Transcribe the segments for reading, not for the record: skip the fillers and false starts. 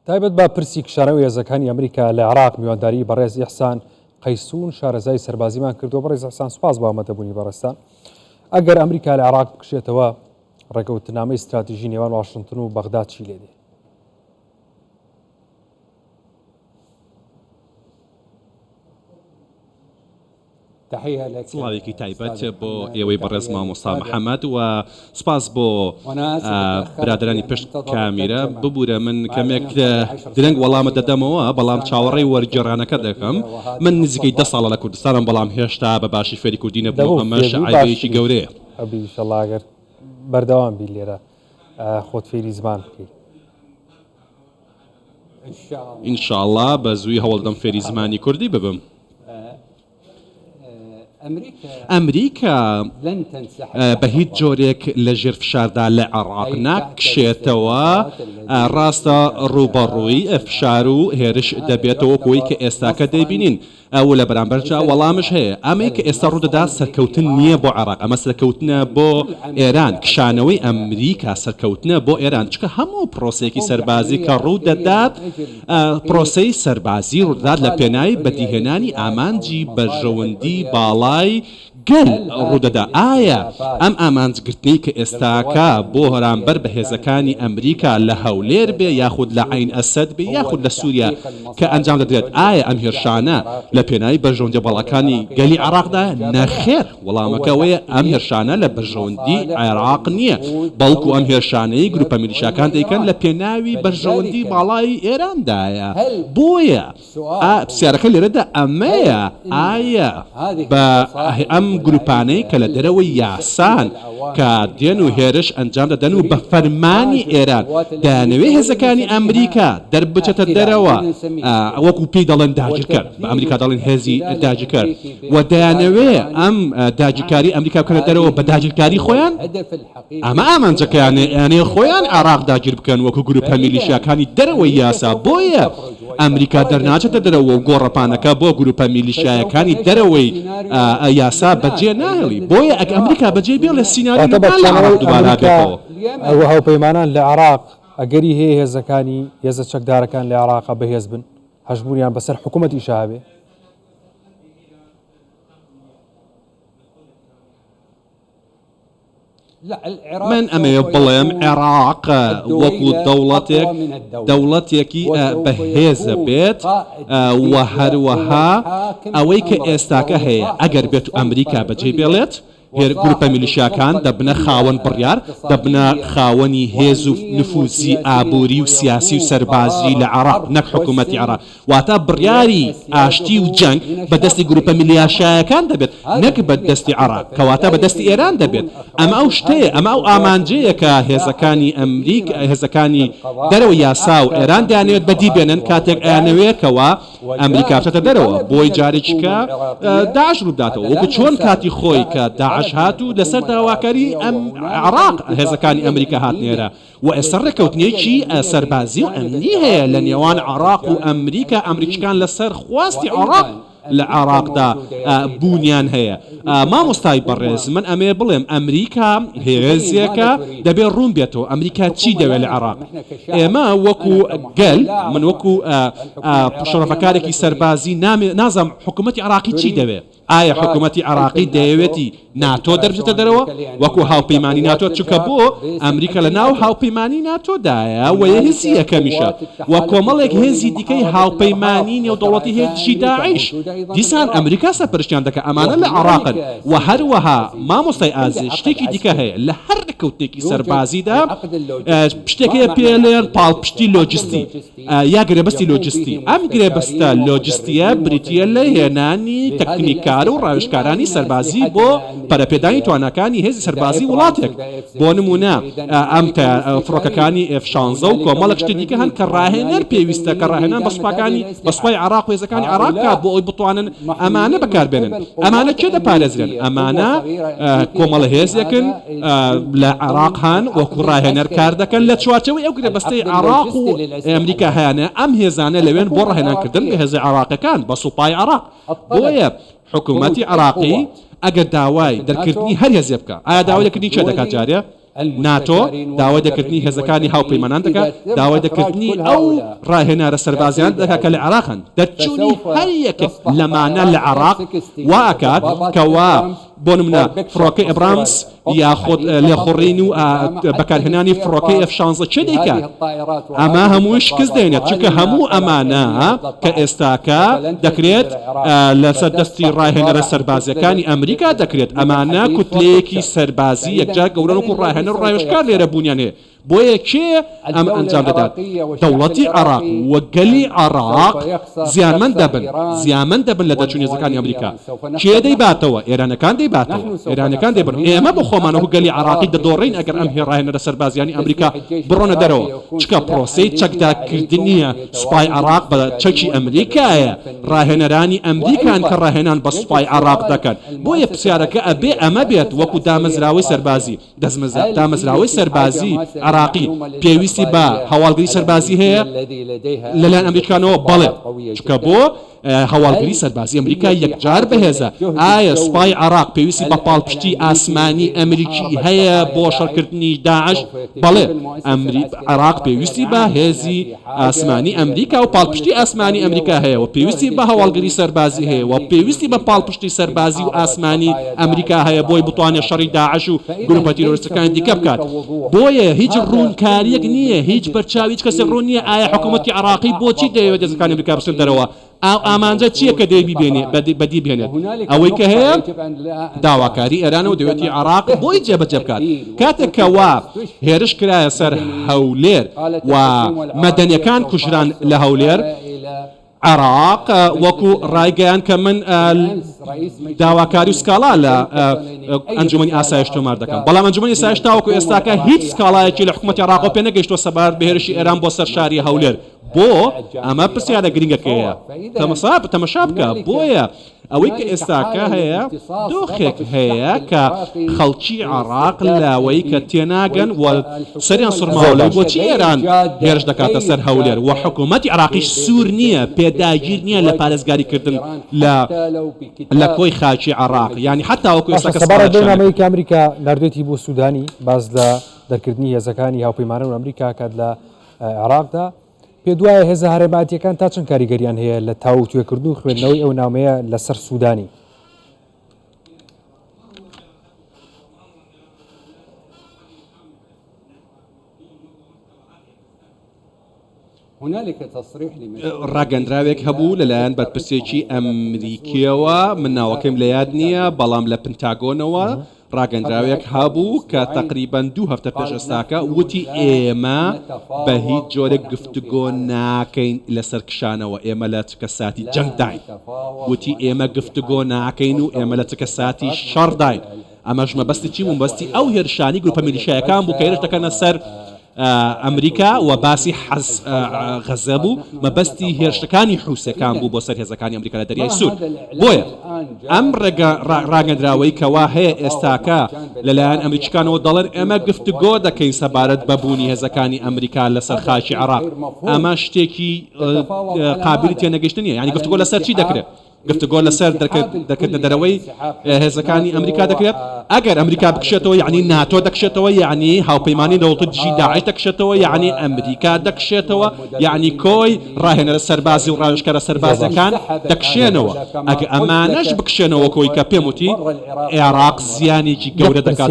تایبەت با پرسیک شارەوە هێزەکانی ئەمریکا لە عێراق میوانداری بەڕێز ئیحسان قەیسون شارەزای سەربازیمان کردو. بەڕێز ئیحسان سوپاس بە ئامادەبوونی بەڕێستان. ئەگەر ئەمریکا لە عێراق بکشێتەوە ڕێکەوتنامەی استراتیژی نێوان واشنگتن و بەغداد چی لێ دێ؟ سڵاوێکی تایبەت بۆ ئێوەی بەڕێز مامۆستا محەممەد و سپاس بۆ برادرانی پشت کامیرە ببوورە من کەمێک درەنگ وەڵامە دەدەمەوە بەڵام چاوەڕێی وەرگێڕانەکە دەکەم. من نزیکەی 10 ساڵە لە کوردستانم بەڵام هێشتا بە باشی فێری کوردی نەبوو. ئەمەش عیبێکی گەورەیە. ئەبیشەڵڵا ئەگەر بەردەوام بی لێرە خۆت فێری زمان بکەیت. ئینشاءڵڵا بە زووی هەوڵدەم فێری زمانی کوردی ببم. ئەمریکا بە هیچ جۆرێک لە ژێرفشاردا لە عێراق ناکشێتەوە. ڕاستە ڕوبەڕووی فشار و هێرش دەبێتەوە کۆی کە ئێستاکە دەیبینین. ئەو لە بەرامبەرجا وەڵامش هەیە. ئەمەی کە ئێستا ڕوودەدا سەرکەوتن نییە بۆ عێراق، ئەمە سەرکەوتنە بۆ ئێران. کشانەوەی ئەمریکا سەرکەوتنە بۆ ئێران، چکە هەموو پرۆسێکی سەربازی کە ڕوودەدات پرۆسەی سەربازی ڕوودەدات لە پێناوی بەدیهێنانی ئامانجی بەرژەوەندی باڵای گەل ڕوودەدا. ئایا ئەم ئامانجگرتنی کە ئێستاکە بۆ هەرامبەر بە هێزەکانی ئەمریکا لە هەولێر بێ یاخود لە عین ئەسەد بێ یاخود لە سووریا کە ئەنجام دەدرێت، ئایا ئەم هێرشانە لە پێناوی بەرژەوەندی باڵەکانی گەلی عێراقدا؟ نەخێر، وەڵامەکەوەیە ئەم هێرشانە لە بەرژەوەندی عێراق نییە، بەڵکو ئەم هێرشانەی گروپە میلیشیاکان دەیکەن لە پێناوی بەرژەوەندی باڵای ئێراندایە. بۆیە پرسیارەکە لێرەدا ئەمەیە، ئایا بە ئەم گروپانەی کە لە دەرەوەی یاسان کە دێن و هێرش ئەنجام دەدەن و بە فەرمانی ئێران دەیانەوێ هێزەکانی ئەمریکا دەربچێتە دەرەوە، وەکو پێی دەڵێن داگیرکەر، بە ئەمریکا دەڵێن هێزی داگیرکەر، و دەیانەوێ ئەم داگیرکاری ئەمریکا بکەنە دەرەوە بە داگیرکاری خۆیان. ئەمە ئامانجەکەیان یانێ خۆیان عێراق داگیر بکەن وەکو گروپە میلیشیاکانی دەرەوەی یاسا. بۆیە ئەمریکا دەرناچێتە دەرەوە و گۆڕەپانەکە بۆ گروپە میلیشیاکانی دەرەوەی یاسا بەجێ ناهێڵی. بۆیە ئەگە ئەمریکا بەجێ بێ لە سیناری دووبارە بێتەوە. ئەو هاوپەیمانان لە عێراق ئەگەری هەیە هێزەکانی هێزە چەکدارەکان لە عێراقا بەهێز بن، هەژبوونیان بەسەر حکوومەتی شابێ؟ من ئەمەیە بڵێم عێراق وەکو دەوڵەتێکی بەهێزە بێت و هەروەها ئەوەی کە ئێستاکە هەیە ئەگەر بێت و ئەمریکا بەجێ بێڵێت گروپە میلیشیاکان دەبنە خاوەن بڕیار، دەبنە خاوەنی هێز و نفوزی ئابووری و سیاسی و سەربازی لە عێراق، نەک حکوومەتی عێراق. واتە بڕیاری ئاشتی و جەنگ بەدەستی گروپە میلیشیاکان دەبێت، نەک بەدەستی عێراق، کەواتە بەدەستی ئێران دەبێت. ئەمە ئەو شتەیە، ئەمە ئەو ئامانجەیە کە هێزەکانی ئەمریکا، هێزەکانی دەرەوەی یاسا و ئێران دەیانەوێت بەدی بێنن کاتێک ئەیانەوێتەوە ئەمریکا بچێتە دەرەوە بۆی جارێکیکە داعش ڕووداتەوە، وەکو چۆن کاتی خۆی کە داعش هاتوو لەسەر داواکاری ئەم عێراق هێزەکانی ئەمریکا هاتنێرە. و ئێستا ڕێکەوتنیەکی سەربازی و ئەمنی هەیە لە نێوان عێراق و ئەمریکا. ئەمریکیەکان لەسەر خواستی عێراق لە عێراقدا بوونیان هەیە. مامۆستای بەڕێز، من ئەمێ بڵێم ئەمریکا هێزێکە دەبێت ڕوون بێتەوە. ئەمریکا چی دەوێت لە عێراق؟ ئێمە وەکو گەل، من وەکو شەڕەفەکارێکی سەربازی نازانم حکوومەتی عێراقی چی دەوێت. ئایا حکوومەتی عێراقی دەیەوێتی ناتۆ دەربچێتە دەرەوە وەکو هاوپەیمانی ناتۆ؟ چونکە بۆ ئەمریکا لە ناو هاوپەیمانی ناتۆدایە و هێزی یەکەمیشە و کۆمەڵێک هێزی دیکەی هاوپەیمانی نێودەوڵەتی هێزی داعش. دیسان ئەمریکا سەرپەرشتیان دەکات، ئەمانە لە عێراقن. و هەروەها مامۆستای ئازیز شتێکی دیکە هەیە لە هەر ڕێکەوتێکی سەربازیدا شتێکەیە پێڵێن پاڵپشتی لۆجستی یا گرێبەستی لۆجستی. ئەم گرێبەستە لۆجستیە بریتیە لە هێنانی تەکنیکا و ڕاوێژکارانی سەربازی بۆ پەرەپێدانی توانەکانی هێزی سەربازی وڵاتێک. بۆ نمونە ئەم فڕۆکەکانی F-16 و کۆمەڵێک شتێک دیکە هەن کە ڕاهێنەر پێویستە کە ڕاهێنان بە سوپای عێراق و هێزەکانی عێراق کات بۆ ئەوی بتوانن ئەمانە بەکاربێنن. ئەمانە کێ دەپارێزرێن؟ ئەمانە کۆمەڵە هێزێکن لە عێراق هەن وەکو ڕاهێنەر کار دەکەن لە چوارچەوەی ئەو گرێبەستەی عێراق و ئەمریکا هەیەە. ئەم هێزانە لەوێن بۆ ڕاهێنانکردن بە هێزی عێراقەکان بە سوپای عێراق. بۆیە حکوومەتی عێراقی ئەگەر داوای دەرکردنی هەر هێزێ بکە، ئایا داوای دەکردنی چێ دەکات جارێ؟ ناتۆ داوای دەکردنی هێزەکانی هاوپەیمانان دەکات داوای دەکردنی ئەو ڕاهێنارە سەربازیان دەکات کە لە عێراقن دەرچوونی هەر یەکێک لەمانە لە عێراق واکات کەوا بۆ نمونە فڕۆکەی ئەبرامس یاخود لێخوڕین و بەکارهێنانی فڕۆکەی F-16 چه دەیکات ئەمە هەمووی شکست دێنێت چونکە هەموو ئەمانە کە ئێستاکە دەکرێت لەسەر دەستی ڕاهێنەرە سەربازیەکانی ئەمریکا دەکرێت ئەمانە کوتلەیەکی سەربازی یەکجار گەورە وەکو ڕاهێنەر ڕاوێژکار لێرە بوونیان هەیە بۆیە کێ ئەم ئەنجام دەدات دەوڵەتی عێراق وە گەلی عێراق زیانمەند دەبن لە دەرچوونی هێزەکانی ئەمریکا کێ دەیباتەوە ئێرانەکان دەیبن ئێمە بۆ خۆمانەوە گەلی عێراقی دەدۆڕین ئەگەر ئەم ڕاهێنەرە سەربازیانی ئەمریکا بڕۆنە دەرەوە چکە پرۆسەی چەکدارکردنیە سوپای عێراق بە چەکی ئەمریکایە ڕاهێنەرانی ئەمریکان کە ڕاهێنان بە سوپای عێراق دەکەن بۆیە پرسیارەکە ئەبێ ئەمە بێت وەکو دامەزراوەی سەربازی دامەزراوەی سەربازی عراقی پێویستی بە هەواڵگری سەربازی هەیە لەلایەن ئەمریکانەوە بەڵێ چکە بۆ هەواڵگری سەربازی ئەمریکا یەکجار بەهێزە ئایا سوپای عێراق پێویستی بە پاڵپشتی ئاسمانی ئەمریکی هەیە بۆ شەڕکردنی داعش بەڵێ عێراق پێویستی بە هێزی ئاسمانی ئەمریکا و پاڵپشتی ئاسمانی ئەمریکا هەیە و پێویستی بە هەواڵگری سەربازی هەیە و پێویستی بە پاڵپشتی سەربازی و ئاسمانی ئەمریکا هەیە بۆی بتوانێت شەڕی داعش و گروپە تیرۆریستەکان دیکە بکات بۆیە هیچ ڕوونکاریەک نییە هیچ بەرچاوی هیچ کەسێک ڕوون نییە ئایا حکوومەتی عێراقی بۆچی دەیەوێت هێزەکانی ئەمریکا بچن دەرەوە ئامانجە چییە کە بەدی بێنێت ئەوەی کە هەیە داواکاری ئێرانە و دەوێتی عێراق بۆی جێبەجێ بکات کاتێک کەوا هێرش کرایە سەر هەولێر و مەدەنیەکان کوژران لە هەولێر عێراق وەکو ڕایگەیان کە من داواکاری و سکاڵا لە ئەنجومەنی ئاسایش تۆمار دەکەم بەڵام ئەنجومەنی ئاسایش تاوەکو ئێستاکە هیچ سکاڵایەکی لە حکوومەتی عێراق پێ نەگەیشتووە سەبارەت بە هێرشی ئێران بۆ سەر شاری هەولێر بۆ ئەمە پرسیارە گرنگەکەیە تەماشا بکە بۆیە ئەوەی کە ئێستاکە هەیە دۆخێک هەیە کە خەڵکی عێراق لاوەی کە تێناگەن و سەریان سوڕماوەڵی بۆچی ئێران هێرش دەکاتە سەر هەولێر و حکوومەتی عێراقیش سوور نییە پێداگیر نییە لە پارێزگاریکردن لە کۆی خاکی عێراق یعنی حتا وەکو ئێستا سەبارەت بە ئەمریکا ئەمریکا نردوێتی بۆ سوودانی باز لە دەرکردنی هێزەکانی هاوپەیمانان و ئەمریکا کات لە عێراقدا پێ دوایە هێزە هەرێماتیەکان تا چەند کاریگەریان هەیە لە تاوتوێکردن و خوێندنەوەی ئەو نامەیە لەسەر سوودانی ڕاگەندراوێک هەبوو لەلایەن بەرپرسێکی ئەمریکیەوە من ناوەکەم لە یاد نییە بەڵام لە پنتاگۆنەوە ڕاگەندراوێک هەبوو کە تقریبان 2 هەفتە پێش ئێستاکە وتی ئێمە بە هیچ جۆرێک گفتوگۆ ناکەین لەسەر کشانەوە ئێمە لە چکە ساتی جەنگداین وتی ئێمە گفتوگۆ ناکەین و ئێمە لە چکە ساتی شەڕداین ئەمەش مەبەستی چی مەبەستی ئەو هێرشانی گروپە میلیشیاکان بوو کە هێرش دەکەنە سەر ئەمریکا و باسی غەزە بوو مەبەستی هێرشەکانی حوسەکان بوو بۆ سەر هێزەکانی ئەمریکا لە دەریای سوود بۆیە ئەم ڕاگەندراوەی کەوا هەیە ئێستاکە لەلایەن ئەمریکانەوە دەڵێن ئێمە گفتوگۆ دەکەین سەبارەت بەبوونی هێزەکانی ئەمریکا لەسەر خاکی عێراق ئەمە شتێکی قابلی تێنەگەیشتن نیە یعنی گفتوگۆ لەسەر چی دەکرێت گفتوگۆ لەسەر دەکردنە دەرەوەی هێزەکانی ئەمریکا دەکرێت ئەگەر ئەمریکا بکشێتەوە یعنی ناتۆ دەکشێتەوە یعنی هاوپەیمانی دەوڵەتی دژی داعش دەکشێتەوە یعنی ئەمریکا دەکشێتەوە یعنی کۆی ڕاهێنەرە سەربازی و ڕاوێژکەرە سەربازەکان دەکشێنەوە ئەگە ئەمانەش بکشێنەوە کۆی کە پێم وتی عێراق زیانێکی گەورە دەکات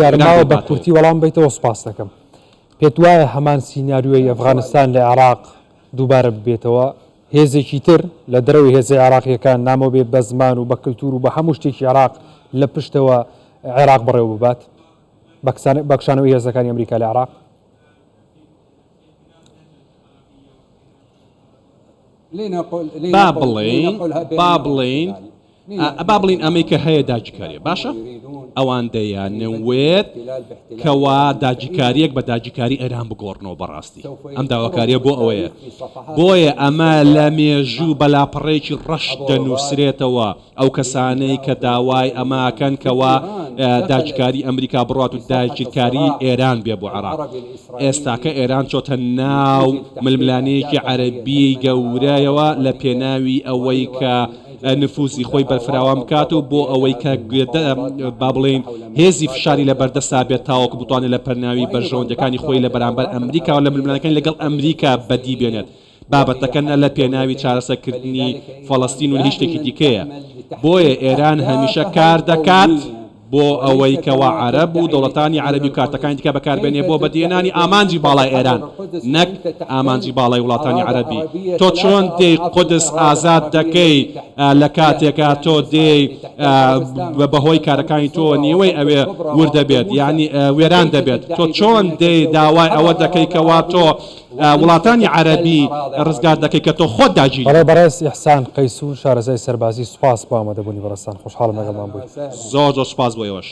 بە کورتی وەڵام بیتەوە سوپاس دەکەم پێت وایە هەمان سیناریۆی ئەفغانستان لە عێراق دووبارە ببێتەوە هێزێکی تر لە دەرەوەی هێزەی عێراقیەکان نامۆ بێت بە زمان و بە کلتور و بە هەموو شتێکی عێراق لە پشتەوە عێراق بڕێوە ببات بەکشانەوەی هێزەکانی ئەمریکا لە عێراق با بڵین ئەمریکا هەیە داگیرکاریە باشە ئەوان دەیانەوێت کەوا داگیرکاریەک بە داگیرکاری ئێران بگۆڕنەوە بەڕاستی ئەم داواکاریە بۆ ئەوەیە بۆیە ئەمە لە مێژوو بەلاپەڕێکی ڕەش دەنووسرێتەوە ئەو کەسانەی کە داوای ئەماکەن کەوا داگیرکاری ئەمریکا بڕات و داگیرکاری ئێران بێ بۆ عێراق ئێستاکە ئێران چۆتە ناو ململانەیەکی عەرەبی گەورەیەوە لە پێناوی ئەوەی کە نفوسی خۆی بەرفراوان بکات و بۆ ئەوەی کە با بڵێن هێزی فشاری لە بەردەسا بێت تاوەکو بتوانێت لە پەرناوی بەرژەوەندەکانی خۆی لە بەرامبەر ئەمریکا و لە ململەکانی لەگەڵ ئەمریکا بەدی بێنێت بابەتەکەن لە پێناوی چارەسەرکردنی فەڵەستین و هیچ شتێکی دیکەیە بۆیە ئێران هەمیشە کار دەکات بۆ ئەوەی کەوا عەرەب و دەوڵەتانی عەرەبی و کارتەکانی دیکە بەکاربێنێ بۆ بەدیێنانی ئامانجی باڵای ئێران نەک ئامانجی باڵای وڵاتانی عەرەبی تۆ چۆن دێی قودس ئازاد دەکەی لە کاتێکا تۆ دێی بەهۆی کارەکانی تۆ نیوەی ئەوێ وردەبێت یعنی وێران دەبێت تۆ چۆن دێی داوای ئەوە دەکەی کەوا تۆ وڵاتانی عەرەبی ڕزگار دەکەی کە تۆ خۆت داگیری بەڕێز ئیحسان قەیسوون شارەزای سەربازی سوپاس بۆ ئامادەبوونی بەڕێستان خۆشحاڵم لەگەڵمان بوویت زۆر سوپاس بۆ ئێوەش